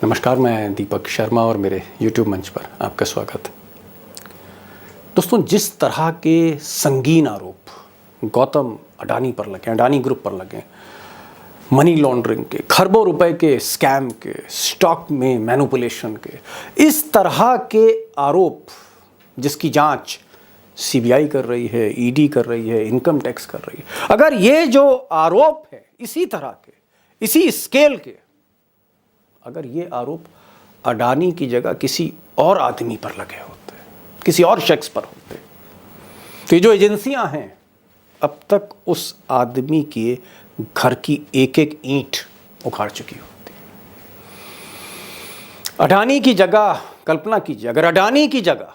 नमस्कार, मैं दीपक शर्मा और मेरे YouTube मंच पर आपका स्वागत। दोस्तों, जिस तरह के संगीन आरोप गौतम अडानी पर लगे, अडानी ग्रुप पर लगे, मनी लॉन्ड्रिंग के, खरबों रुपए के स्कैम के, स्टॉक में मैनिपुलेशन के, इस तरह के आरोप जिसकी जांच सीबीआई कर रही है, ईडी कर रही है, इनकम टैक्स कर रही है, अगर ये जो आरोप है इसी तरह के, इसी स्केल के, अगर ये आरोप अडानी की जगह किसी और आदमी पर लगे होते, किसी और शख्स पर होते, तो ये जो एजेंसियां हैं अब तक उस आदमी के घर की एक एक ईंट उखाड़ चुकी होती। अडानी की जगह कल्पना कीजिए, अगर अडानी की जगह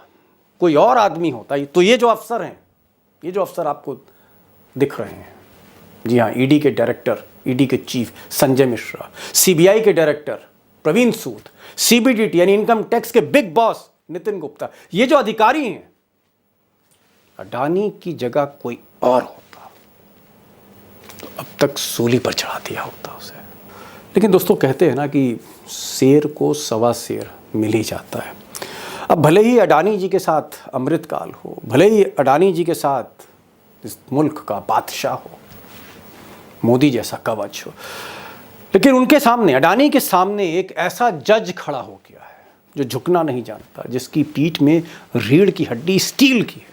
कोई और आदमी होता तो ये जो अफसर हैं, ये जो अफसर आपको दिख रहे हैं, जी हाँ, ईडी के डायरेक्टर, ईडी के चीफ संजय मिश्रा, सीबीआई के डायरेक्टर प्रवीण सूद, सीबीडीटी यानी इनकम टैक्स के बिग बॉस नितिन गुप्ता, ये जो अधिकारी हैं, अडानी की जगह कोई और होता तो अब तक सूली पर चढ़ा दिया होता उसे। लेकिन दोस्तों, कहते हैं ना कि शेर को सवा शेर मिल ही जाता है। अब भले ही अडानी जी के साथ अमृतकाल हो, भले ही अडानी जी के साथ इस मुल्क का बादशाह हो, मोदी जैसा कवच हो, लेकिन उनके सामने, अडानी के सामने एक ऐसा जज खड़ा हो गया है जो झुकना नहीं जानता, जिसकी पीठ में रीढ़ की हड्डी स्टील की है।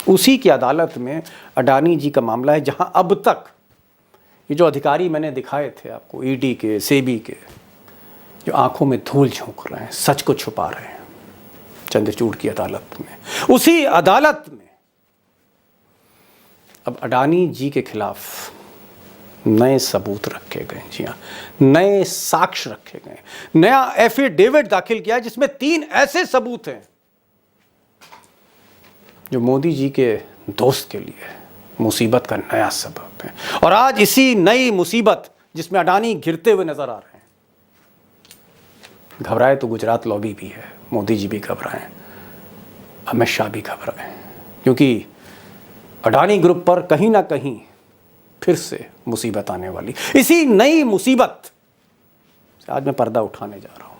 उसी की अदालत में अडानी जी का मामला है, जहां अब तक ये जो अधिकारी मैंने दिखाए थे आपको, ईडी के, सेबी के, जो आंखों में धूल झोंक रहे हैं, सच को छुपा रहे हैं, चंद्रचूड़ की अदालत में, उसी अदालत में अब अडानी जी के खिलाफ नए सबूत रखे गए। जी हाँ, नए साक्ष्य रखे गए, नया एफिडेविट दाखिल किया जिसमें 3 ऐसे सबूत हैं जो मोदी जी के दोस्त के लिए मुसीबत का नया सबब है। और आज इसी नई मुसीबत जिसमें अडानी घिरते हुए नजर आ रहे हैं, घबराए तो गुजरात लॉबी भी है, मोदी जी भी घबराए, अमित शाह भी घबराए, क्योंकि अडानी ग्रुप पर कहीं ना कहीं फिर से मुसीबत आने वाली। इसी नई मुसीबत से आज मैं पर्दा उठाने जा रहा हूं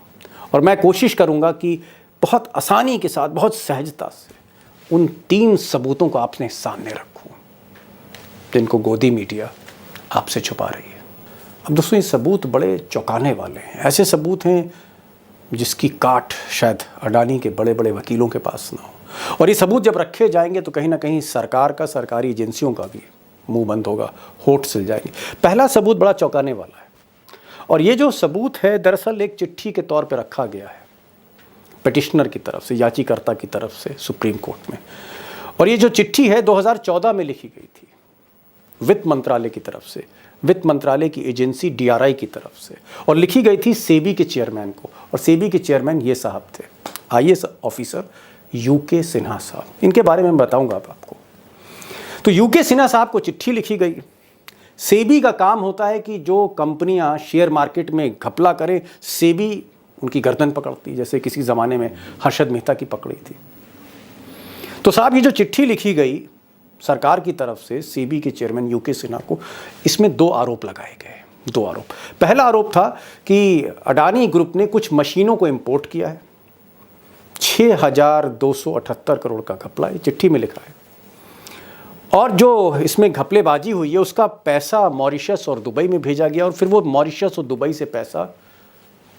और मैं कोशिश करूंगा कि बहुत आसानी के साथ, बहुत सहजता से उन 3 सबूतों को आपने सामने रखूं जिनको गोदी मीडिया आपसे छुपा रही है। अब दोस्तों, ये सबूत बड़े चौंकाने वाले हैं। ऐसे सबूत हैं जिसकी काट शायद अडानी के बड़े बड़े वकीलों के पास ना हो। और ये सबूत जब रखे जाएंगे तो कहीं ना कहीं सरकार का, सरकारी एजेंसियों का भी मुंह बंद होगा, होठ सिल जाएंगे। पहला सबूत बड़ा चौंकाने वाला है, और ये जो सबूत है दरअसल एक चिट्ठी के तौर पर रखा गया है पिटिशनर की तरफ से, याचिकाकर्ता की तरफ से सुप्रीम कोर्ट में। और ये जो चिट्ठी है 2014 में लिखी गई थी वित्त मंत्रालय की तरफ से, वित्त मंत्रालय की एजेंसी डीआरआई की तरफ से, और लिखी गई थी सेबी के चेयरमैन को। और सेबी के चेयरमैन ये साहब थे, आईएएस ऑफिसर यूके सिन्हा साहब। इनके बारे में बताऊंगा आपको। तो यूके सिन्हा साहब को चिट्ठी लिखी गई। सेबी का काम होता है कि जो कंपनियां शेयर मार्केट में घपला करें, सेबी उनकी गर्दन पकड़ती, जैसे किसी ज़माने में हर्षद मेहता की पकड़ी थी। तो साहब, ये जो चिट्ठी लिखी गई सरकार की तरफ से सेबी के चेयरमैन यूके सिन्हा को, इसमें 2 आरोप लगाए गए। 2 आरोप। पहला आरोप था कि अडानी ग्रुप ने कुछ मशीनों को इंपोर्ट किया है, 6,278 करोड़ का घपला है, चिट्ठी में लिखा है। और जो इसमें घपलेबाजी हुई है उसका पैसा मॉरिशस और दुबई में भेजा गया, और फिर वो मॉरिशस और दुबई से पैसा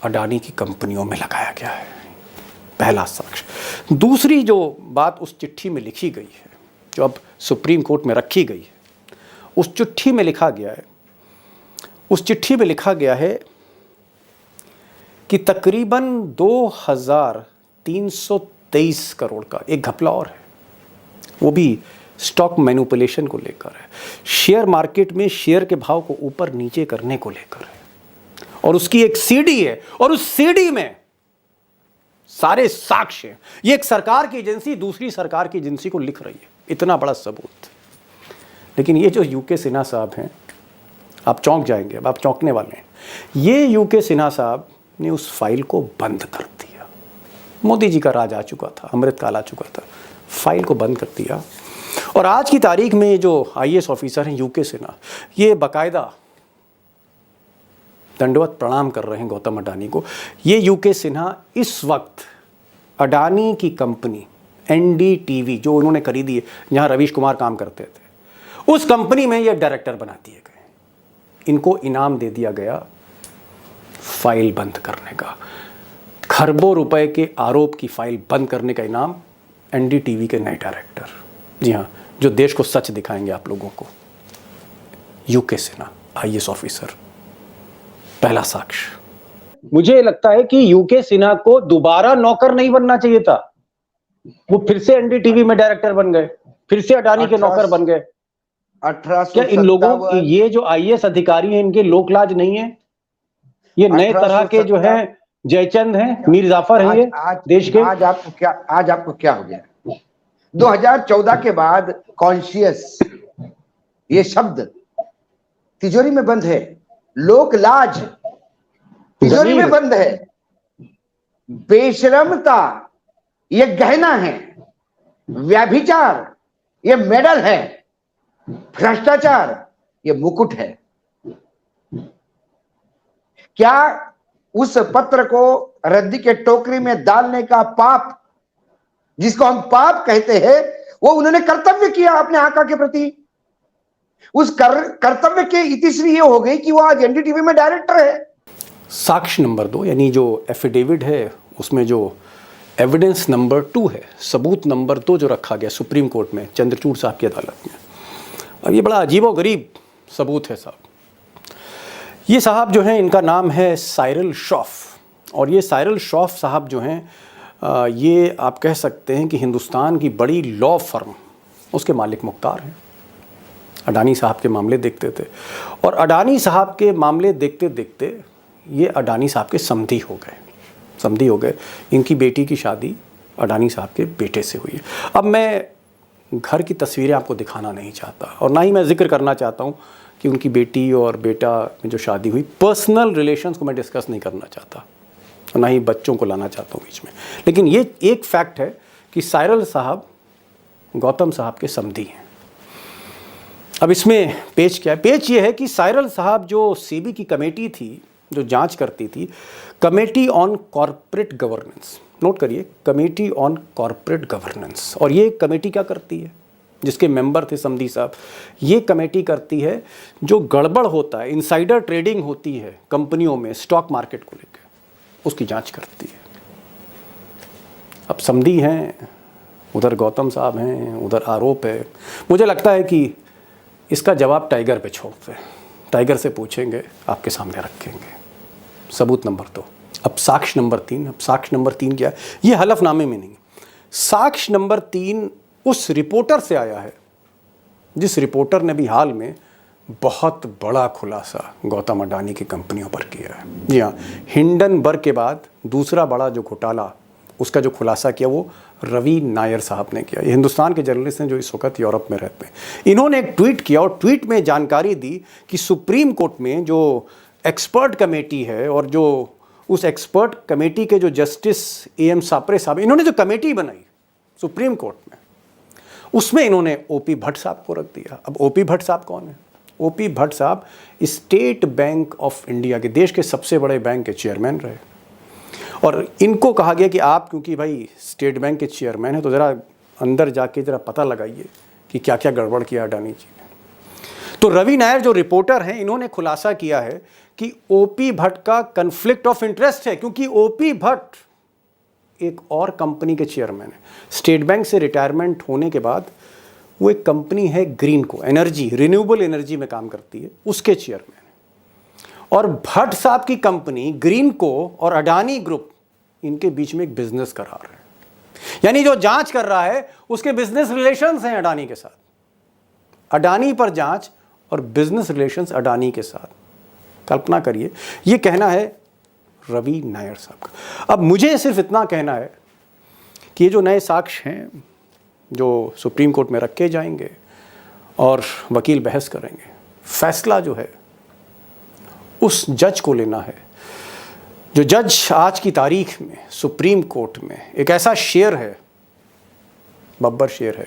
अडानी की कंपनियों में लगाया गया है। पहला साक्ष्य। दूसरी जो बात उस चिट्ठी में लिखी गई है, जो अब सुप्रीम कोर्ट में रखी गई है, उस चिट्ठी में लिखा गया है, उस चिट्ठी में लिखा गया है कि तकरीबन 2,323 करोड़ का एक घपला और है, वो भी स्टॉक मैनिपुलेशन को लेकर है, शेयर मार्केट में शेयर के भाव को ऊपर नीचे करने को लेकर है, और उसकी एक सीडी है, और उस सीडी में सारे साक्ष्य। ये एक सरकार की एजेंसी दूसरी सरकार की एजेंसी को लिख रही है, इतना बड़ा सबूत। लेकिन ये जो यूके सिन्हा साहब हैं, आप चौंक जाएंगे, अब आप चौंकने वाले हैं। ये यूके सिन्हा साहब ने उस फाइल को बंद कर दिया। मोदी जी का राज आ चुका था, अमृतकाल आ चुका था, फाइल को बंद कर दिया। और आज की तारीख में जो आईएएस ऑफिसर हैं यूके सिन्हा, ये बाकायदा दंडवत प्रणाम कर रहे हैं गौतम अडानी को। ये यूके सिन्हा इस वक्त अडानी की कंपनी एनडीटीवी जो उन्होंने खरीदी है, जहां रवीश कुमार काम करते थे, उस कंपनी में ये डायरेक्टर बना दिए गए। इनको इनाम दे दिया गया फाइल बंद करने का, खरबों रुपए के आरोप की फाइल बंद करने का इनाम एनडीटीवी के नए डायरेक्टर, जी हाँ, जो देश को सच दिखाएंगे आप लोगों को। यूके सिन्हा आईएएस ऑफिसर, पहला साक्ष्य। मुझे लगता है कि यूके सिन्हा को दोबारा नौकर नहीं बनना चाहिए था। वो फिर से एनडीटीवी में डायरेक्टर बन गए, फिर से अडानी के नौकर बन गए। 1857 क्या इन लोगों, ये जो आईएएस अधिकारी हैं, इनके लोकलाज नहीं है? ये नए तरह के जो हैं जयचंद हैं, मीर जाफर हैं, ये देश के। आज आपको क्या हो गया? 2014 के बाद कॉन्शियस ये शब्द तिजोरी में बंद है। लोक लाज तिजोरी में बंद है। बेशरमता ये गहना है, व्यभिचार ये मेडल है, भ्रष्टाचार ये मुकुट है। क्या उस पत्र को रद्दी के टोकरी में डालने का पाप, जिसको हम पाप कहते हैं, वो उन्होंने कर्तव्य किया अपने आका के प्रति। उस कर्तव्य के इतिश्री ये हो गई कि वो आज एनडीटीवी में डायरेक्टर है। साक्ष्य नंबर 2 यानी जो एफिडेविट है, उसमें जो एविडेंस नंबर 2 है, सबूत नंबर 2 जो रखा गया सुप्रीम कोर्ट में चंद्रचूड़ साहब की अदालत में। अब ये बड़ा अजीबोगरीब सबूत है साहब। ये साहब जो हैं, इनका नाम है साइरल शॉफ, और ये साइरल शॉफ साहब जो हैं, ये आप कह सकते हैं कि हिंदुस्तान की बड़ी लॉ फर्म, उसके मालिक मुख्तार हैं। अडानी साहब के मामले देखते थे, और अडानी साहब के मामले देखते देखते ये अडानी साहब के समधी हो गए। इनकी बेटी की शादी अडानी साहब के बेटे से हुई है। अब मैं घर की तस्वीरें आपको दिखाना नहीं चाहता, और ना ही मैं जिक्र करना चाहता हूँ कि उनकी बेटी और बेटा में जो शादी हुई, पर्सनल रिलेशंस को मैं डिस्कस नहीं करना चाहता, और ना ही बच्चों को लाना चाहता हूँ बीच में। लेकिन ये एक फैक्ट है कि साइरल साहब गौतम साहब के समधी हैं। अब इसमें पेच क्या है? पेच ये है कि साइरल साहब जो सीबी की कमेटी थी जो जांच करती थी, committee on corporate governance, note करिए, कमेटी ऑन कॉरपोरेट गवर्नेंस। और ये कमेटी क्या करती है, जिसके मेंबर थे समधी साहब, ये कमेटी करती है जो गड़बड़ होता है, इनसाइडर ट्रेडिंग होती है कंपनियों में स्टॉक मार्केट को लेकर, उसकी जांच करती है। अब समधी हैं, उधर गौतम साहब हैं, उधर आरोप है। मुझे लगता है कि इसका जवाब टाइगर पे छोड़ते हैं, टाइगर से पूछेंगे, आपके सामने रखेंगे। सबूत नंबर 2। अब साक्ष्य नंबर 3। अब साक्ष्य नंबर 3 क्या है? ये हलफनामे में नहीं, साक्ष्य नंबर 3 उस रिपोर्टर से आया है जिस रिपोर्टर ने भी हाल में बहुत बड़ा खुलासा गौतम अडानी की कंपनियों पर किया है। जी हाँ, हिंडनबर्ग के बाद दूसरा बड़ा जो घोटाला, उसका जो खुलासा किया वो रवि नायर साहब ने किया। ये हिंदुस्तान के जर्नलिस्ट हैं जो इस वक्त यूरोप में रहते हैं। इन्होंने एक ट्वीट किया, और ट्वीट में जानकारी दी कि सुप्रीम कोर्ट में जो एक्सपर्ट कमेटी है, और जो उस एक्सपर्ट कमेटी के जो जस्टिस AM सापरे साहब, इन्होंने जो कमेटी बनाई सुप्रीम कोर्ट में, उसमें इन्होंने OP भट्ट साहब को रख दिया। अब OP भट्ट साहब कौन है? OP भट्ट साहब स्टेट बैंक ऑफ इंडिया के, देश के सबसे बड़े बैंक के चेयरमैन रहे, और इनको कहा गया कि आप क्योंकि भाई स्टेट बैंक के चेयरमैन हैं, तो ज़रा अंदर जाके ज़रा पता लगाइए कि क्या क्या गड़बड़ किया अडानी जी ने। तो रवि नायर जो रिपोर्टर हैं, इन्होंने खुलासा किया है कि OP भट्ट का कन्फ्लिक्ट ऑफ इंटरेस्ट है, क्योंकि OP भट्ट एक और कंपनी के चेयरमैन है। स्टेट बैंक से रिटायरमेंट होने के बाद वो एक कंपनी है ग्रीनको, एनर्जी, रिन्यूएबल एनर्जी में काम करती है, उसके चेयरमैन। और भट्ट साहब की कंपनी ग्रीनको और अडानी ग्रुप, इनके बीच में एक बिजनेस करार है, यानी जो जांच कर रहा है उसके बिजनेस रिलेशंस हैं अडानी के साथ। अडानी पर जांच और बिजनेस रिलेशंस अडानी के साथ, कल्पना करिए। ये कहना है रवि नायर साहब का। अब मुझे सिर्फ इतना कहना है कि ये जो नए साक्ष्य हैं जो सुप्रीम कोर्ट में रखे जाएंगे और वकील बहस करेंगे, फैसला जो है उस जज को लेना है, जो जज आज की तारीख में सुप्रीम कोर्ट में एक ऐसा शेर है, बब्बर शेर है,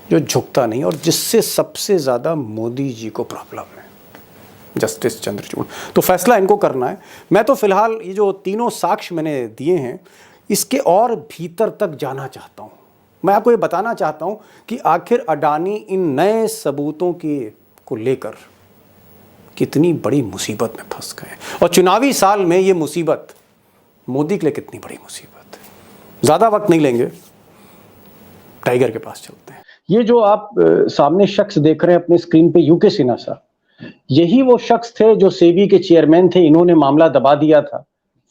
जो झुकता नहीं, और जिससे सबसे ज़्यादा मोदी जी को प्रॉब्लम है। जस्टिस चंद्रचूड़। तो फैसला इनको करना है। मैं तो फिलहाल ये जो तीनों साक्ष्य मैंने दिए हैं इसके और भीतर तक जाना चाहता हूँ। मैं आपको ये बताना चाहता हूँ कि आखिर अडानी इन नए सबूतों को लेकर कितनी बड़ी मुसीबत में फंस गए, और चुनावी साल में ये मुसीबत मोदी के लिए कितनी बड़ी मुसीबत है। ज़्यादा वक्त नहीं लेंगे, टाइगर के पास चलते हैं। ये जो आप सामने शख्स देख रहे हैं अपने स्क्रीन पे, यूके सिन्हा साहब, यही वो शख्स थे जो सेबी के चेयरमैन थे। इन्होंने मामला दबा दिया था,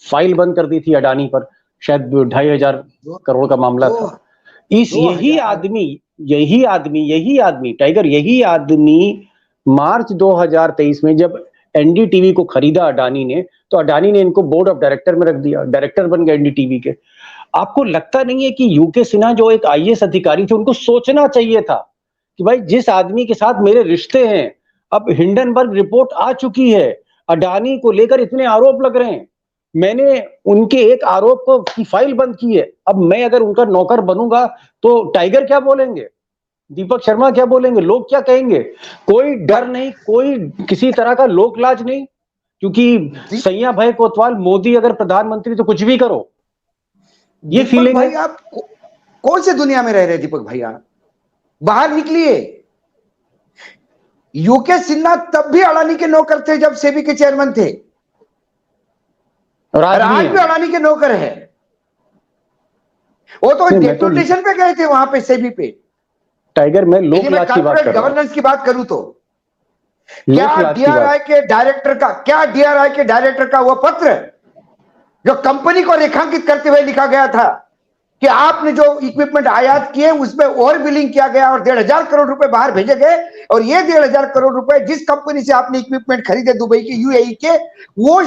फाइल बंद कर दी थी अडानी पर, शायद 2,500 करोड़ का मामला था। यही आदमी टाइगर, यही आदमी मार्च 2023 में जब एनडीटीवी को खरीदा अडानी ने, तो अडानी ने इनको बोर्ड ऑफ डायरेक्टर में रख दिया, डायरेक्टर बन गए एनडीटीवी के। आपको लगता नहीं है कि यूके सिन्हा जो एक आईएएस अधिकारी थे, उनको सोचना चाहिए था कि भाई जिस आदमी के साथ मेरे रिश्ते हैं, अब हिंडनबर्ग रिपोर्ट आ चुकी है, अडानी को लेकर इतने आरोप लग रहे हैं, मैंने उनके एक आरोप की फाइल बंद की है, अब मैं अगर उनका नौकर बनूंगा तो टाइगर क्या बोलेंगे, दीपक शर्मा क्या बोलेंगे, लोग क्या कहेंगे? कोई डर नहीं, कोई किसी तरह का लोक लाज नहीं, क्योंकि सैया भाई कोतवाल, मोदी अगर प्रधानमंत्री तो कुछ भी करो, ये फीलिंग है। आप कौन से दुनिया में रह रहे दीपक भैया, बाहर निकलिए। यूके सिन्हा तब भी अडानी के नौकर थे जब सेबी के चेयरमैन थे, और आज भी अडानी के नौकर है। वो तो डेपुटेशन पे गए थे वहां पे सेबी पे। टाइगर, मैं लोक लाज की बात कर रहा हूं, गवर्नेंस की बात करूं तो क्या डीआरआई के डायरेक्टर का वो पत्र जो कंपनी को रेखांकित करते हुए लिखा गया था कि आपने जो इक्विपमेंट आयात किए उसमें ओवर बिलिंग किया गया और 1,500 करोड़ रुपए बाहर भेजे गए, और ये 1,500 करोड़ रुपए जिस कंपनी से आपने इक्विपमेंट खरीदे दुबई के, यूएई के, वो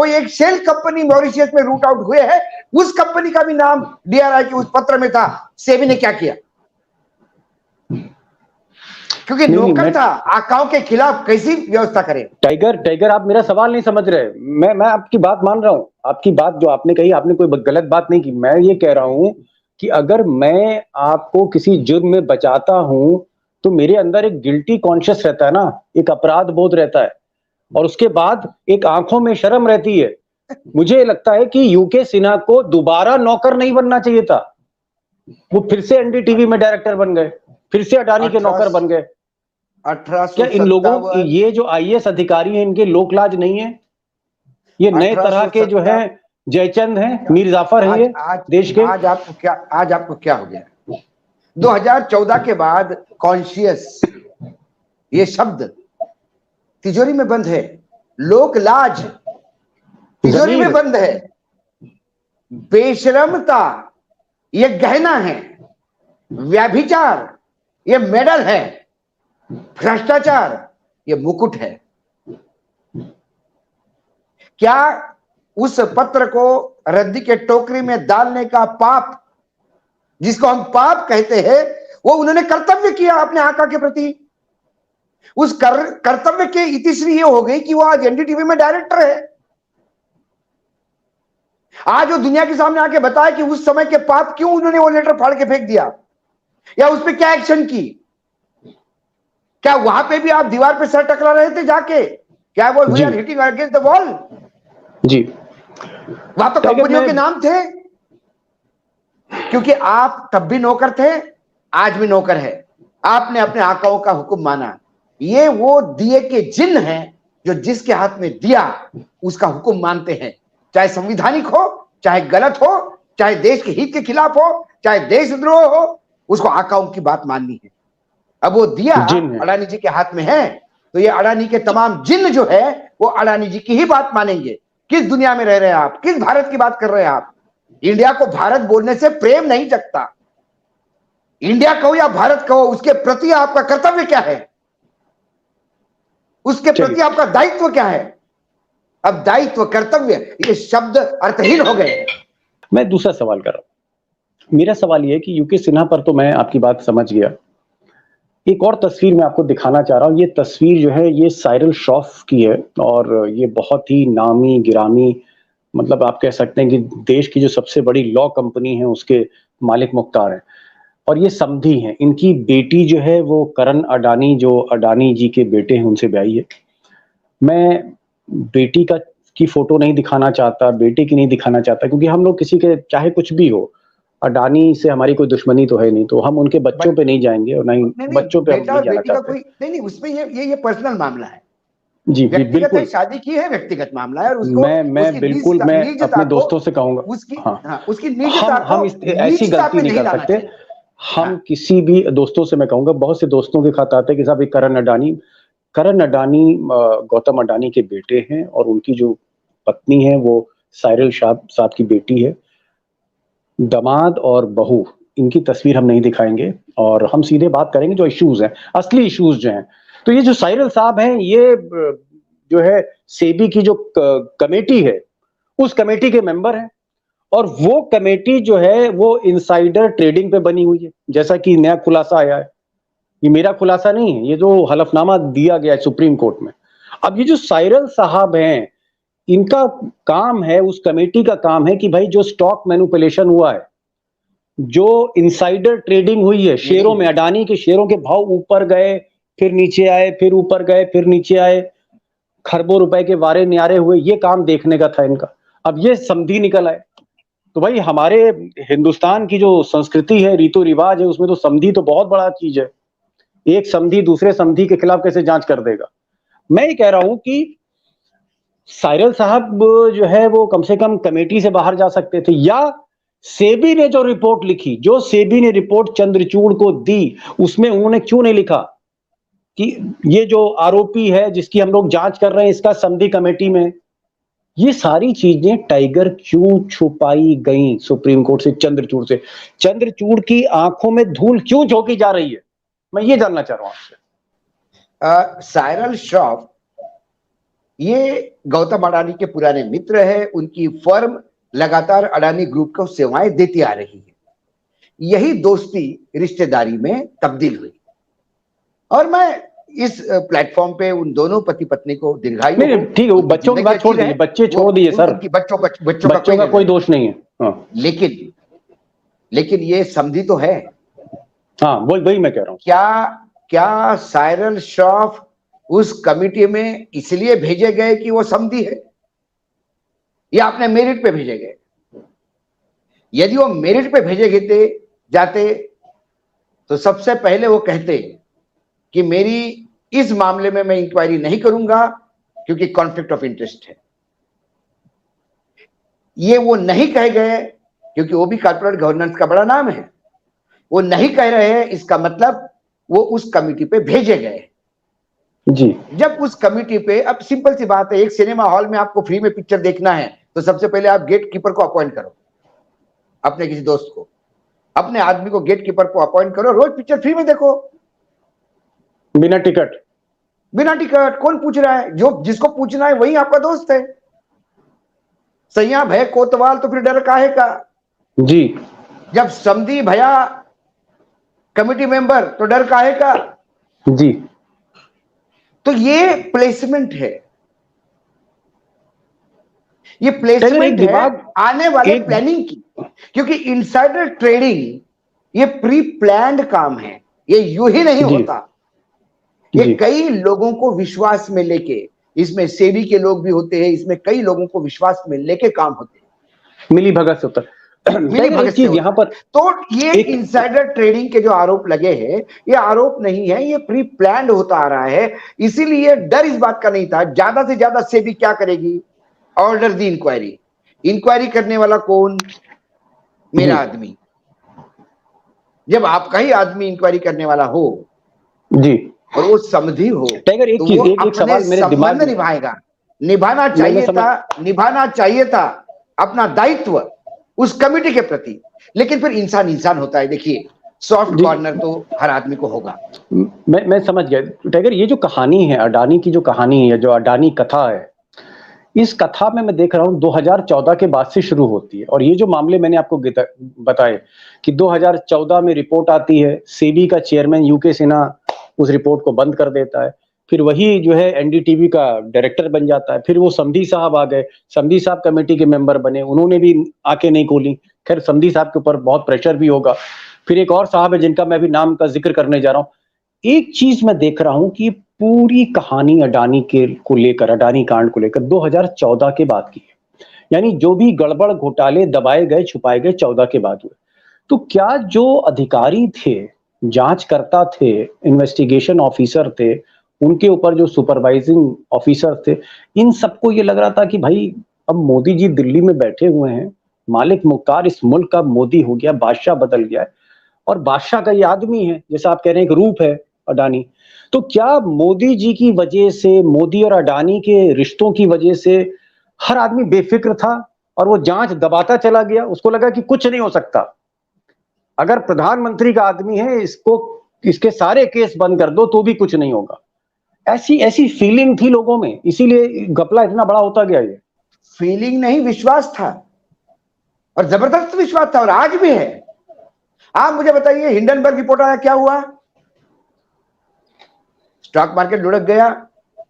एक शेल कंपनी मॉरिशियस में रूट आउट हुए हैं, उस कंपनी का भी नाम डीआरआई के उस पत्र में था। सेबी ने क्या किया? क्योंकि नौकर था, आकाओं के खिलाफ कैसी व्यवस्था करें? टाइगर आप मेरा सवाल नहीं समझ रहे। मैं आपकी बात मान रहा हूं, आपकी बात जो आपने कही, आपने कोई गलत बात नहीं की। मैं ये कह रहा हूं कि अगर मैं आपको किसी जुर्म में बचाता हूं तो मेरे अंदर एक गिल्टी कॉन्शियस रहता है ना, एक अपराध बोध रहता है, और उसके बाद एक आंखों में शर्म रहती है। मुझे लगता है कि यूके सिन्हा को दोबारा नौकर नहीं बनना चाहिए था। वो फिर से एनडीटीवी में डायरेक्टर बन गए, फिर से अडानी के नौकर बन गए। क्या इन लोगों की, ये जो आईएएस अधिकारी हैं, इनके लोकलाज नहीं है? ये नए तरह के जो है जयचंद हैं, मीर जाफर हैं ये देश के। आज आपको क्या हो गया? 2014 के बाद कॉन्शियस ये शब्द तिजोरी में बंद है, लोक लाज तिजोरी में बंद है, बेशरमता ये गहना है, व्यभिचार ये मेडल है, भ्रष्टाचार ये मुकुट है। क्या उस पत्र को रद्दी के टोकरी में डालने का पाप, जिसको हम पाप कहते हैं, वो उन्होंने कर्तव्य किया अपने आका के प्रति? उस कर्तव्य के इतिश्री ये हो गई कि वो आज एनडीटीवी में डायरेक्टर है। आज वो दुनिया के सामने आके बताया कि उस समय के पाप क्यों उन्होंने वो लेटर फाड़ के फेंक दिया, या उस पर क्या एक्शन की। क्या वहां पे भी आप दीवार पे सर टकरा रहे थे जाके? क्या वो we are hitting against the wall? जी, वहां तो कंपनियों के नाम थे, क्योंकि आप तब भी नौकर थे, आज भी नौकर है। आपने अपने आकाओं का हुक्म माना। ये वो दिए के जिन हैं जो जिसके हाथ में दिया उसका हुक्म मानते हैं, चाहे संविधानिक हो, चाहे गलत हो, चाहे देश के हित के खिलाफ हो, चाहे देशद्रोह हो, उसको आकाओं की बात माननी है। अब वो दिया अडानी जी के हाथ में है, तो ये अडानी के तमाम जिन जो है वो अडानी जी की ही बात मानेंगे। किस दुनिया में रह रहे हैं आप? किस भारत की बात कर रहे हैं आप? इंडिया को भारत बोलने से प्रेम नहीं जगता। इंडिया कहो या भारत कहो, उसके प्रति आपका कर्तव्य क्या है? उसके प्रति आपका दायित्व क्या है? अब दायित्व, कर्तव्य, ये शब्द अर्थहीन हो गए। मैं दूसरा सवाल कर रहा हूं। मेरा सवाल यह है कि यूके सिन्हा पर तो मैं आपकी बात समझ गया। एक और तस्वीर मैं आपको दिखाना चाह रहा हूं। ये तस्वीर जो है ये साइरल श्रॉफ की है, और ये बहुत ही नामी गिरामी, मतलब आप कह सकते हैं कि देश की जो सबसे बड़ी लॉ कंपनी है उसके मालिक मुख्तार हैं, और ये समधी हैं। इनकी बेटी जो है वो करण अडानी, जो अडानी जी के बेटे हैं, उनसे ब्याही है। मैं बेटी की फोटो नहीं दिखाना चाहता, बेटे की नहीं दिखाना चाहता, क्योंकि हम लोग किसी के चाहे कुछ भी हो, अडानी से हमारी कोई दुश्मनी तो है नहीं, तो हम उनके बच्चों पे नहीं जाएंगे और नहीं नहीं, बच्चों पे हम बेटा नहीं और जाना बेटी का चाहते। कोई नहीं, उसमें ये पर्सनल मामला है, जी व्यक्तिगत है, बिल्कुल। शादी की है, व्यक्तिगत मामला है, और उसको मैं उसकी बिल्कुल मैं निजता अपने को दोस्तों से कहूंगा, उसकी हाँ, हाँ उसकी निजता हम को इस ऐसी नीचता गलती पे नहीं नहीं कर लाना सकते। चाहिए। हम हाँ, किसी भी दोस्तों से मैं कहूंगा, बहुत से दोस्तों के खत आते हैं कि साहब ये करण अडानी गौतम अडानी के बेटे हैं और उनकी जो पत्नी है वो साइरल साहब की बेटी है। दामाद और बहू, इनकी तस्वीर हम नहीं दिखाएंगे और हम सीधे बात करेंगे जो इश्यूज हैं, असली इश्यूज जो हैं। तो ये जो साइरल साहब हैं, ये जो है सेबी की जो कमेटी है, उस कमेटी के मेंबर हैं और वो कमेटी जो है वो इनसाइडर ट्रेडिंग पे बनी हुई है, जैसा कि नया खुलासा आया है। ये मेरा खुलासा नहीं है, ये जो हलफनामा दिया गया है सुप्रीम कोर्ट में। अब ये जो साइरल साहब हैं, इनका काम है, उस कमेटी का काम है कि भाई जो स्टॉक मैनिपुलेशन हुआ है, जो इनसाइडर ट्रेडिंग हुई है शेयरों में, अडानी के शेयरों के भाव ऊपर गए, फिर नीचे आए, फिर ऊपर गए, फिर नीचे आए, खरबों रुपए के वारे न्यारे हुए, ये काम देखने का था इनका। अब ये समधी निकल आए। तो भाई हमारे हिंदुस्तान की जो संस्कृति है, रीतो रिवाज है, उसमें तो समधी तो बहुत बड़ा चीज है। एक समधी दूसरे समधी के खिलाफ कैसे जांच कर देगा? मैं ये कह रहा हूं कि साइरल साहब जो है वो कम से कम कमेटी से बाहर जा सकते थे, या सेबी ने जो रिपोर्ट लिखी, जो सेबी ने रिपोर्ट चंद्रचूड़ को दी, उसमें उन्होंने क्यों नहीं लिखा कि ये जो आरोपी है जिसकी हम लोग जांच कर रहे हैं इसका समधी कमेटी में। ये सारी चीजें टाइगर क्यों छुपाई गई सुप्रीम कोर्ट से, चंद्रचूड़ से? चंद्रचूड़ की आंखों में धूल क्यों झोंकी जा रही है, मैं ये जानना चाह रहा हूं आपसे। साइरल श्रॉफ ये गौतम अडानी के पुराने मित्र है, उनकी फर्म लगातार अडानी ग्रुप को सेवाएं देती आ रही है। यही दोस्ती रिश्तेदारी में तब्दील हुई और मैं इस प्लेटफॉर्म पे उन दोनों पति पत्नी को दीर्घायु नहीं ठीक है, वो बच्चों की बात छोड़ दीजिए, बच्चे छोड़ दिए सर, बच्चों का कोई दोष नहीं है। हाँ। लेकिन ये समझी तो है। हाँ वही मैं कह रहा हूँ। क्या साइरल श्रॉफ उस कमिटी में इसलिए भेजे गए कि वो समधी है, या अपने मेरिट पे भेजे गए? यदि वो मेरिट पे भेजे गए जाते तो सबसे पहले वो कहते कि मेरी इस मामले में मैं इंक्वायरी नहीं करूंगा क्योंकि कॉन्फ्लिक्ट ऑफ इंटरेस्ट है। ये वो नहीं कह गए क्योंकि वो भी कॉर्पोरेट गवर्नेंस का बड़ा नाम है। वो नहीं कह रहे हैं, इसका मतलब वो उस कमिटी पे भेजे गए जी। जब उस कमिटी पे, अब सिंपल सी बात है, एक सिनेमा हॉल में आपको फ्री में पिक्चर देखना है तो सबसे पहले आप गेट कीपर को अपॉइंट करो, अपने किसी दोस्त को, अपने आदमी को गेट कीपर को अपॉइंट करो, रोज पिक्चर फ्री में देखो, बिना टिकट। कौन पूछ रहा है? जो जिसको पूछना है वही आपका दोस्त है। सैया भय कोतवाल तो फिर डर काहे का? जी। जब समधी भया कमिटी मेंबर तो डर काहे का? जी। तो ये प्लेसमेंट है, ये प्लेसमेंट है आने वाले प्लानिंग की, क्योंकि इनसाइडर ट्रेडिंग ये प्री प्लान्ड काम है, ये यूं ही नहीं होता। ये कई लोगों को विश्वास में लेके, इसमें सेबी के लोग भी होते हैं, इसमें कई लोगों को विश्वास में लेके काम होते हैं, मिली भगत से होता है। यहाँ पर तो ये इनसाइडर ट्रेडिंग के जो आरोप लगे हैं, ये आरोप नहीं है, ये प्री प्लान्ड होता आ रहा है। इसीलिए डर इस बात का नहीं था। ज्यादा से ज्यादा सेबी क्या करेगी? ऑर्डर दी इंक्वायरी करने वाला कौन? मेरा आदमी। जब आपका ही आदमी इंक्वायरी करने वाला हो जी, और वो समधी हो, टाइगर एक चीज, एक सवाल मेरे दिमाग में निभाएगा, निभाना चाहिए था अपना दायित्व उस कमिटी के प्रति। लेकिन फिर इंसान होता है। देखिए, सॉफ्ट कॉर्नर तो हर आदमी को होगा। मैं समझ गया टाइगर। ये जो कहानी है अडानी की, जो कहानी है, जो अडानी कथा है, इस कथा में मैं देख रहा हूं 2014 के बाद से शुरू होती है। और ये जो मामले मैंने आपको बताए कि 2014 में रिपोर्ट आती है, सेबी का चेयरमैन यूके सिन्हा उस रिपोर्ट को बंद कर देता है, फिर वही जो है एनडीटीवी का डायरेक्टर बन जाता है, फिर वो समधी साहब आ गए, समधी साहब कमेटी के मेंबर बने, उन्होंने भी आके नहीं खोली। खैर समधी साहब के ऊपर बहुत प्रेशर भी होगा। फिर एक और साहब है जिनका मैं भी नाम का जिक्र करने जा रहा हूँ, एक चीज मैं देख रहा हूं कि पूरी कहानी अडानी के को लेकर, अडानी कांड को लेकर 2014 के बाद की है। यानी जो भी गड़बड़ घोटाले दबाए गए छुपाए गए 14 के बाद हुए। तो क्या जो अधिकारी थे, जांचकर्ता थे, इन्वेस्टिगेशन ऑफिसर थे, उनके ऊपर जो सुपरवाइजिंग ऑफिसर थे, इन सबको ये लग रहा था कि भाई अब मोदी जी दिल्ली में बैठे हुए हैं, मालिक मुख्तार इस मुल्क का मोदी हो गया, बादशाह बदल गया है, और बादशाह का ये आदमी है, जैसा आप कह रहे हैं एक रूप है अडानी। तो क्या मोदी जी की वजह से, मोदी और अडानी के रिश्तों की वजह से हर आदमी बेफिक्र था और वो जांच दबाता चला गया? उसको लगा कि कुछ नहीं हो सकता, अगर प्रधानमंत्री का आदमी है, इसके सारे केस बंद कर दो तो भी कुछ नहीं होगा। ऐसी ऐसी फीलिंग थी लोगों में, इसीलिए घपला इतना बड़ा होता गया। ये फीलिंग नहीं, विश्वास था, और जबरदस्त विश्वास था, और आज भी है। आप मुझे बताइए, हिंडनबर्ग रिपोर्ट आया, क्या हुआ? स्टॉक मार्केट लुढ़क गया,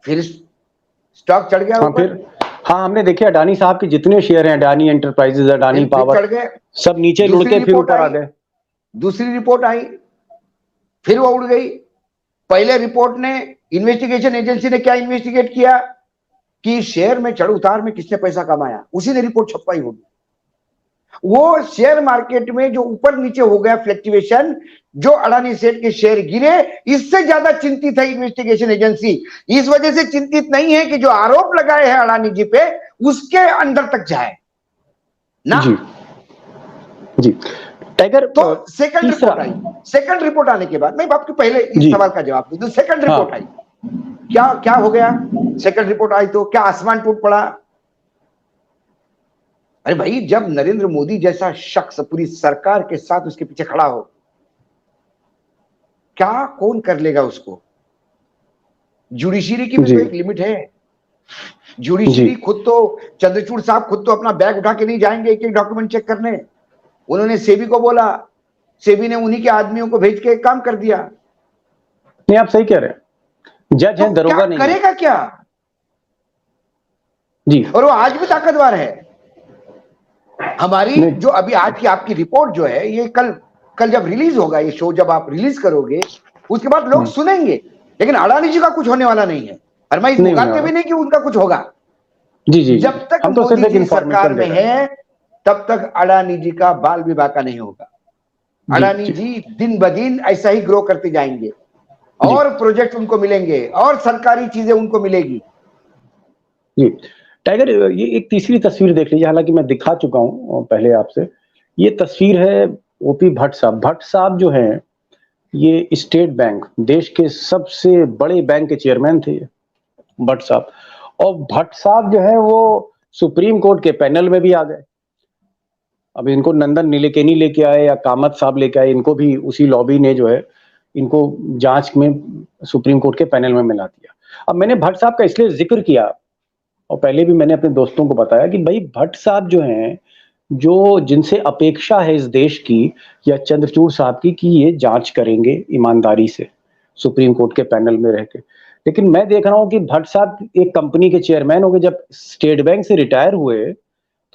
फिर स्टॉक चढ़ गया ऊपर। हाँ, हमने देखे अडानी साहब के जितने शेयर हैं, अडानी एंटरप्राइजेज, अडानी पावर, चढ़ गए, सब नीचे लुढ़ के फिर ऊपर आ गए। दूसरी रिपोर्ट आई, फिर वो उड़ गई। पहले रिपोर्ट ने, इन्वेस्टिगेशन एजेंसी ने क्या इन्वेस्टिगेट किया कि शेयर में चढ़ उतार में किसने पैसा कमाया, उसी ने रिपोर्ट छपवाई होगी। वो शेयर मार्केट में जो ऊपर नीचे हो गया फ्लक्चुएशन, जो अडानी सेठ के शेयर गिरे, इससे ज्यादा चिंतित है इन्वेस्टिगेशन एजेंसी। इस वजह से चिंतित नहीं है कि जो आरोप लगाए हैं अडानी जी पे, उसके अंदर तक जाए ना। जी टाइगर, तो सेकंड रिपोर्ट आई। सेकंड रिपोर्ट आने के बाद, मैं आपके पहले इस सवाल का जवाब दूं, सेकंड रिपोर्ट आई, क्या क्या हो गया? सेकंड रिपोर्ट आई तो क्या आसमान टूट पड़ा? अरे भाई, जब नरेंद्र मोदी जैसा शख्स पूरी सरकार के साथ उसके पीछे खड़ा हो, क्या कौन कर लेगा उसको? जुडिशरी की भी तो एक लिमिट है। जुडिशरी खुद तो, चंद्रचूड़ साहब खुद तो अपना बैग उठा के नहीं जाएंगे एक एक डॉक्यूमेंट चेक करने। उन्होंने सेबी को बोला, सेबी ने उन्हीं के आदमियों को भेज के काम कर दिया। नहीं, आप सही कह रहे हैं, जज है, दरोगा नहीं करेगा क्या जी। और वो आज भी ताकतवर है। हमारी जो अभी आज की आपकी रिपोर्ट जो है, ये कल जब रिलीज होगा, ये शो जब आप रिलीज करोगे, उसके बाद लोग सुनेंगे। लेकिन अडानी जी का कुछ होने वाला नहीं है, और मैं इस मुकाते भी नहीं कि उनका कुछ होगा। जी, जब तक मोदी जी सरकार में है, तब तक अडानी जी का बाल विवाह का नहीं होगा। अडानी जी दिन ब दिन ऐसा ही ग्रो करते जाएंगे, और प्रोजेक्ट उनको मिलेंगे, और सरकारी चीजें उनको मिलेगी। जी टाइगर, ये एक तीसरी तस्वीर देख लीजिए, हालांकि मैं दिखा चुका हूं पहले आपसे। ये तस्वीर है ओपी भट्ट साहब। भट्ट साहब जो हैं, ये स्टेट बैंक, देश के सबसे बड़े बैंक के चेयरमैन थे भट्ट साहब। और भट्ट साहब जो है वो सुप्रीम कोर्ट के पैनल में भी आ गए। अब इनको नंदन नीलेकेनी लेके आए या कामत साहब लेके आए, इनको भी उसी लॉबी ने जो है इनको जांच में सुप्रीम कोर्ट के पैनल में मिला दिया। अब मैंने भट्ट साहब का इसलिए जिक्र किया, और पहले भी मैंने अपने दोस्तों को बताया कि भाई भट्ट साहब जो हैं, जो जिनसे अपेक्षा है इस देश की या चंद्रचूड़ साहब की कि ये जांच करेंगे ईमानदारी से सुप्रीम कोर्ट के पैनल में रह के, लेकिन मैं देख रहा हूं कि भट्ट साहब एक कंपनी के चेयरमैन हो गए। जब स्टेट बैंक से रिटायर हुए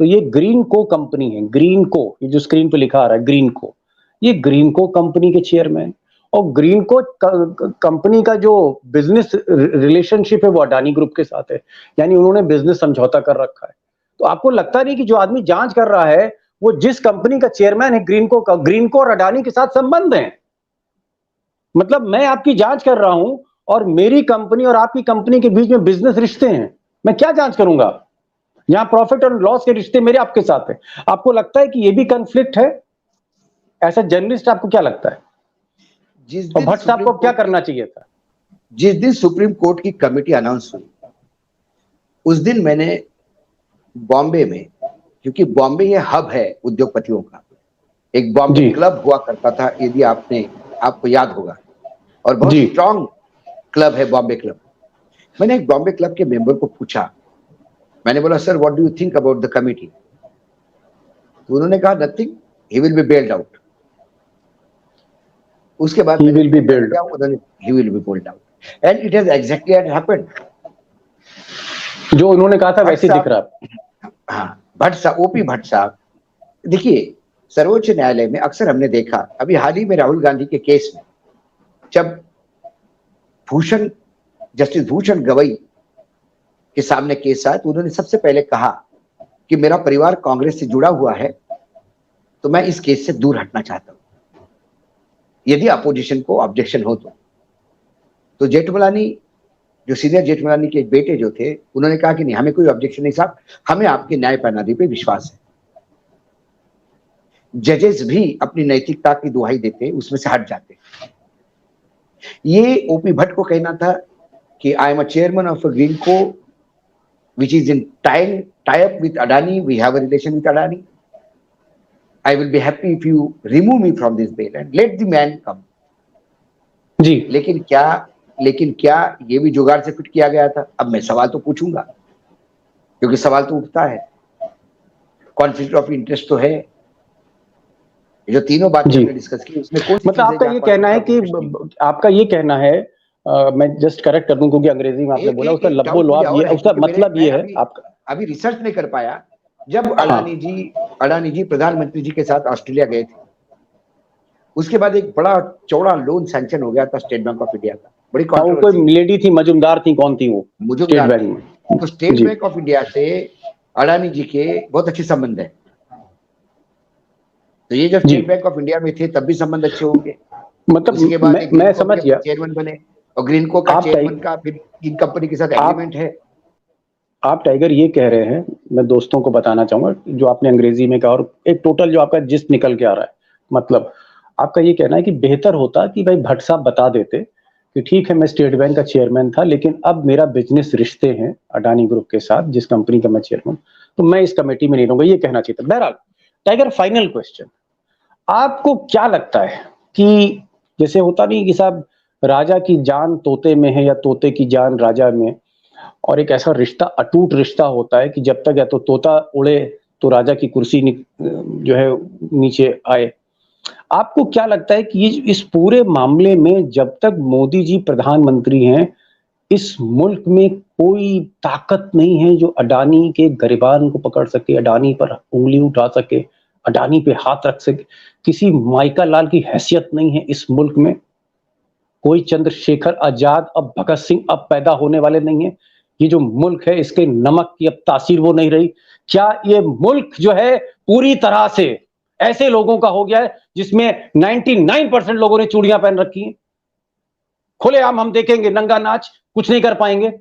तो ये ग्रीन को कंपनी है, ग्रीन को, ये जो स्क्रीन पे लिखा आ रहा है ग्रीन को, ये ग्रीन को कंपनी के चेयरमैन। और ग्रीन को कंपनी का जो बिजनेस रिलेशनशिप है वो अडानी ग्रुप के साथ है, यानी उन्होंने बिजनेस समझौता कर रखा है। तो आपको लगता नहीं कि जो आदमी जांच कर रहा है वो जिस कंपनी का चेयरमैन है ग्रीन को और अडानी के साथ संबंध है? मतलब मैं आपकी जांच कर रहा हूं और मेरी कंपनी और आपकी कंपनी के बीच में बिजनेस रिश्ते हैं, मैं क्या जांच करूंगा? यहां प्रॉफिट और लॉस के रिश्ते मेरे आपके साथ है। आपको लगता है कि ये भी कॉन्फ्लिक्ट है? ऐसा जर्नलिस्ट आपको क्या लगता है? और भट्ट साहब को क्या करना चाहिए था? जिस दिन सुप्रीम कोर्ट की कमेटी अनाउंस हुई, उस दिन मैंने बॉम्बे में, क्योंकि बॉम्बे ये हब है उद्योगपतियों का, एक बॉम्बे क्लब हुआ करता था, यदि आपको याद होगा, और बहुत स्ट्रॉन्ग क्लब है बॉम्बे क्लब। मैंने एक बॉम्बे क्लब के मेंबर को पूछा, मैंने बोला sir what do you think about the committee? तो उन्होंने कहा nothing, he will be bailed out. उसके बाद he will be bailed out and it has exactly happened। जो उन्होंने कहा था वैसे दिख रहा। हाँ, भट्ट साहब, ओपी भट्ट साहब, देखिए सर्वोच्च न्यायालय में अक्सर हमने देखा, अभी हाल ही में राहुल गांधी के केस में जब जस्टिस भूषण गवई के सामने केस आया तो उन्होंने सबसे पहले कहा कि मेरा परिवार कांग्रेस से जुड़ा हुआ है, तो मैं इस केस से दूर हटना चाहता हूं, यदि अपोजिशन को ऑब्जेक्शन हो तो जेठमलानी, जो सीनियर जेठमलानी के बेटे जो थे, उन्होंने कहा कि नहीं, हमें कोई ऑब्जेक्शन नहीं साहब, हमें आपके न्याय प्रणाली पे विश्वास है। जजेस भी अपनी नैतिकता की दुहाई देते, उसमें से हट जाते। ये ओपी भट्ट को कहना था कि I am a chairman of a green को which is in tie up with Adani, we have a relation with Adani. I will be happy if you remove me from this bail and let the man come. जी, लेकिन क्या ये भी जुगाड़ से fit किया गया था? अब मैं सवाल तो पूछूंगा, क्योंकि सवाल तो उठता है, कॉन्फ्लिक्ट ऑफ इंटरेस्ट तो है। जो तीनों बातें हमने डिस्कस की उसमें कौन सी मतलब आपका ये कहना है कि आपका ये कहना है, मैं जस्ट करेक्ट कर दूं क्योंकि अंग्रेजी में आपने बोला, उसका लब्बो लुआब ये, उसका मतलब ये है, आपका अभी रिसर्च नहीं कर पाया। जब अडानी जी प्रधानमंत्री जी के साथ ऑस्ट्रेलिया गए थे, उसके बाद एक बड़ा चौड़ा लोन सैंक्शन हो गया था स्टेट बैंक ऑफ इंडिया का, बड़ी कोई लेडी थी, मजुमदार थी, कौन थी वो स्टेट बैंक में? तो स्टेट बैंक ऑफ इंडिया से अडानी जी के बहुत अच्छे संबंध है, तो ये जब स्टेट बैंक ऑफ इंडिया में थे तब भी संबंध अच्छे होंगे। मतलब उसके बाद मैं समझ गया, चेयरमैन बने और ग्रीनको का चेयरमैन का फिर इन कंपनी के साथ एग्रीमेंट है। आप टाइगर ये कह रहे हैं, मैं दोस्तों को बताना चाहूंगा, जो आपने अंग्रेजी में कहा और एक टोटल जो आपका जिस्ट निकल के आ रहा है, मतलब आपका ये कहना है कि बेहतर होता कि भाई भट्ट साहब बता देते कि ठीक है मैं स्टेट बैंक का चेयरमैन था, लेकिन अब मेरा बिजनेस रिश्ते हैं अडानी ग्रुप के साथ, जिस कंपनी का मैं चेयरमैन, तो मैं इस कमेटी में नहीं रहूंगा, ये कहना चाहिए था। बहरहाल टाइगर, फाइनल क्वेश्चन, आपको क्या लगता है कि जैसे होता नहीं कि साहब राजा की जान तोते में है या तोते की जान राजा में, और एक ऐसा रिश्ता, अटूट रिश्ता होता है कि जब तक या तो तोता उड़े तो राजा की कुर्सी जो है नीचे आए। आपको क्या लगता है कि ये इस पूरे मामले में जब तक मोदी जी प्रधानमंत्री हैं, इस मुल्क में कोई ताकत नहीं है जो अडानी के गिरबान को पकड़ सके, अडानी पर उंगली उठा सके, अडानी पे हाथ रख सके? किसी माइका लाल की हैसियत नहीं है इस मुल्क में, कोई चंद्रशेखर आजाद, अब भगत सिंह अब पैदा होने वाले नहीं है। ये जो मुल्क है इसके नमक की अब तासीर वो नहीं रही। क्या ये मुल्क जो है पूरी तरह से ऐसे लोगों का हो गया है जिसमें 99% लोगों ने चूड़ियां पहन रखी हैं? खुलेआम हम देखेंगे नंगा नाच, कुछ नहीं कर पाएंगे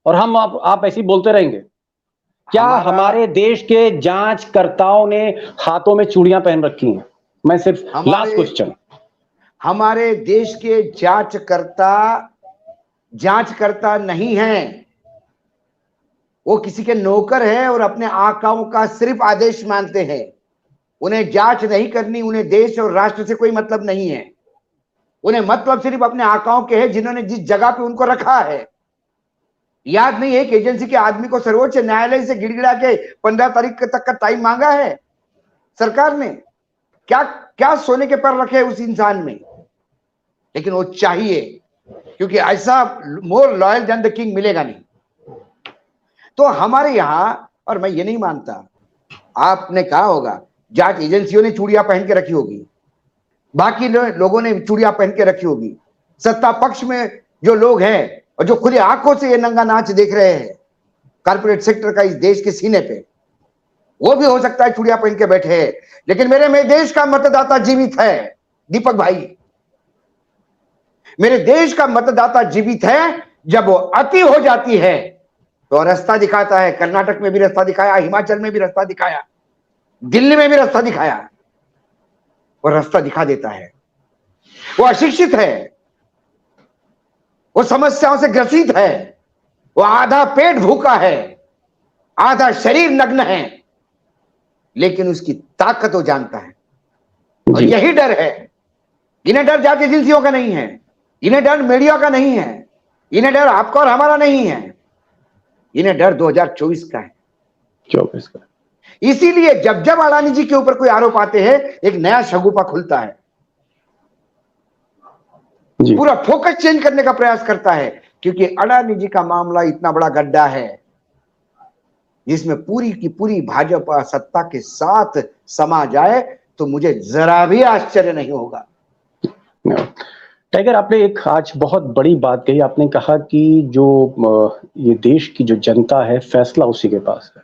और हम आप ऐसे ही बोलते रहेंगे। क्या हमारे देश के जांचकर्ताओं ने हाथों में चूड़ियां पहन रखी हैं? मैं सिर्फ लास्ट क्वेश्चन, हमारे देश के जांचकर्ता नहीं हैं, वो किसी के नौकर हैं और अपने आकाओं का सिर्फ आदेश मानते हैं। उन्हें जांच नहीं करनी, उन्हें देश और राष्ट्र से कोई मतलब नहीं है। उन्हें मतलब सिर्फ अपने आकाओं के हैं जिन्होंने जिस जगह पे उनको रखा है। याद नहीं है कि एजेंसी के आदमी को सर्वोच्च न्यायालय से गिड़गिड़ा के 15 तारीख तक का टाइम मांगा है सरकार ने? क्या सोने के पर रखे उस इंसान में? लेकिन वो चाहिए, क्योंकि ऐसा more loyal than the king मिलेगा नहीं। तो हमारे यहां, और मैं ये नहीं मानता, आपने कहा होगा जांच एजेंसियों ने चूड़ियां पहन के रखी होगी, बाकी लोगों ने चूड़ियां पहन के रखी होगी, सत्ता पक्ष में जो लोग हैं और जो खुली आंखों से ये नंगा नाच देख रहे हैं कारपोरेट सेक्टर का इस देश के सीने पे, वो भी हो सकता है चूड़ियां पहन के बैठे हैं। लेकिन मेरे देश का मतदाता जीवित है दीपक भाई, मेरे देश का मतदाता जीवित है। जब वो अति हो जाती है तो रास्ता दिखाता है। कर्नाटक में भी रास्ता दिखाया, हिमाचल में भी रास्ता दिखाया, दिल्ली में भी रास्ता दिखाया, वो रास्ता दिखा देता है। वो अशिक्षित है, वो समस्याओं से ग्रसित है, वो आधा पेट भूखा है, आधा शरीर नग्न है, लेकिन उसकी ताकत वो जानता है। और यही डर है। इन्हें डर जाति एजेंसियों का नहीं है, इन्हें डर मीडिया का नहीं है, इन्हें डर आपका और हमारा नहीं है, इन्हें डर 2024 का है, 24 का। इसीलिए जब जब अडानी जी के ऊपर कोई आरोप आते हैं, एक नया शगुफा खुलता है, पूरा फोकस चेंज करने का प्रयास करता है। क्योंकि अडानी जी का मामला इतना बड़ा गड्ढा है जिसमें पूरी की पूरी भाजपा सत्ता के साथ समा जाए तो मुझे जरा भी आश्चर्य नहीं होगा। टाइगर, आपने एक आज बहुत बड़ी बात कही। आपने कहा कि जो ये देश की जो जनता है, फैसला उसी के पास है।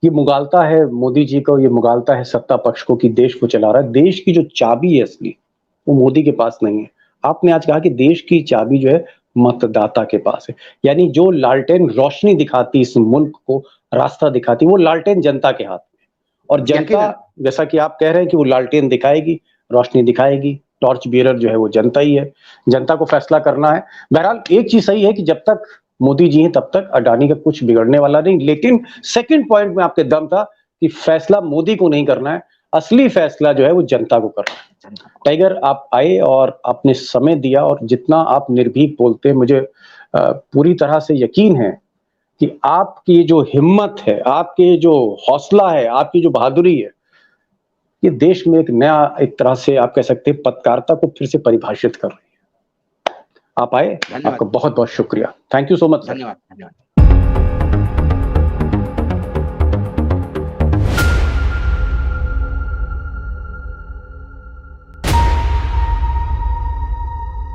ये मुगालता है मोदी जी को, ये मुगालता है सत्ता पक्ष को कि देश को चला रहा है। देश की जो चाबी है असली, वो मोदी के पास नहीं है। आपने आज कहा कि देश की चाबी जो है मतदाता के पास है। यानी जो लालटेन रोशनी दिखाती इस मुल्क को, रास्ता दिखाती, वो लालटेन जनता के हाथ में। और जनता, जैसा कि आप कह रहे हैं कि वो लालटेन दिखाएगी, रोशनी दिखाएगी, टॉर्च बियरर जो है वो जनता ही है। जनता को फैसला करना है। बहरहाल एक चीज सही है कि जब तक मोदी जी हैं तब तक अडानी का कुछ बिगड़ने वाला नहीं। लेकिन सेकंड पॉइंट में आपके दम था कि फैसला मोदी को नहीं करना है, असली फैसला जो है वो जनता को करना है। टाइगर, आप आए और आपने समय दिया, और जितना आप निर्भीक बोलते हैं, मुझे पूरी तरह से यकीन है कि आपकी जो हिम्मत है, आपके जो हौसला है, आपकी जो बहादुरी है, ये देश में एक नया, एक तरह से आप कह सकते हैं, पत्रकारिता को फिर से परिभाषित कर रही है। आप आए, आपका बहुत बहुत शुक्रिया। Thank you so much. धन्यवाद।